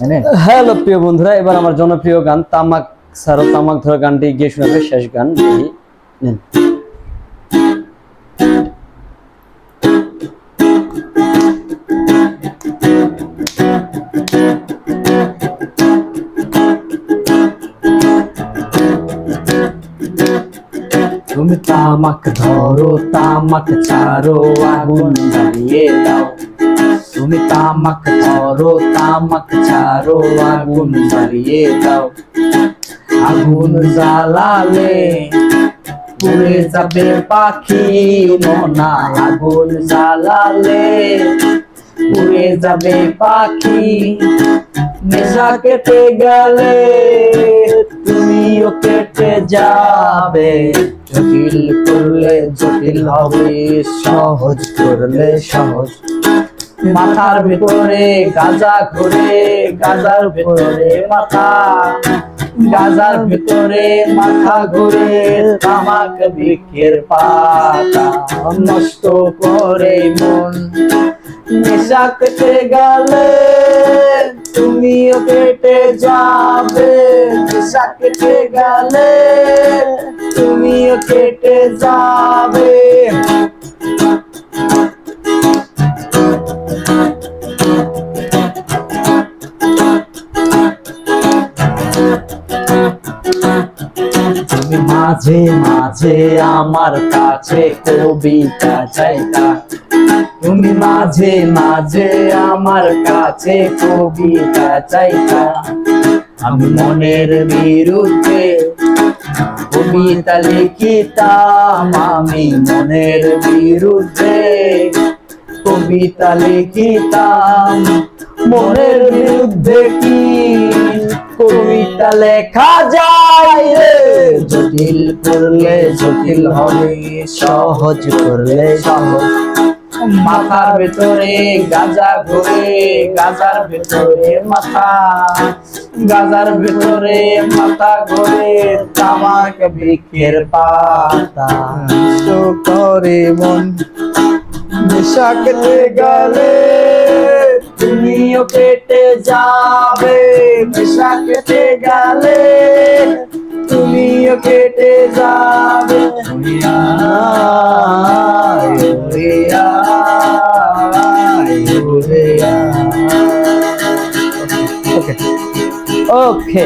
Hello প্রিয় বন্ধুরা, এবার আমার জনপ্রিয় গান তামাক ছাড়ো তামাক ধরো গানটি গিয়ে শোনাবে। শেষ গান নেন। তুমি তামাক ধরো তামাক ছাড়ো আগুন জ্বালিয়ে দাও। তুমি তামাক ধরো তামাক ছাড়ো আগুন জ্বালিয়ে দাও। আগুন জ্বালালে পুড়ে যাবে পাখি মনা। আগুন জ্বালালে পুড়ে যাবে পাখি। নেশা কেটে গেলে তুমিও কেটে যাবে। জটিল করলে জটিল হবে, সহজ করলে সহজ। মাথার ভিতরে গাঁজা ঘুরে, গাঁজার ভিতরে মাথা, গাঁজার ভিতরে মাথা ঘুরে। তামাক বৃক্ষের পাতা নষ্ট করে মন। নেশা কেটে গেলে তুমিও কেটে যাবে। নেশা কেটে গেলে তুমিও কেটে যাবে। তুমি মাঝে মাঝে আমার কাছে কবিতা চাইতা। তুমি মাঝে মাঝে আমার কাছে কবিতা চাইতা। আমি মনের বিরুদ্ধে কবিতা লিখিতাম। আমি মনের বিরুদ্ধে কবিতা লিখিতাম। মনের বিরুদ্ধে কি কবিতা লেখা যায় রে? জটিল করলে জটিল হবে, সহজ করলে সহজ। মাথার ভেতরে গাঁজা ঘুরে, গাঁজার ভেতরে মাথা, গাঁজার ভেতরে মাথা ঘুরে। তামাক বৃক্ষের পাতা নষ্ট করে মন। নেশা কেটে গেলে তুমিও কেটে যাবে। নেশা কেটে গেলে তুমিও কেটে যাবে। ওকে।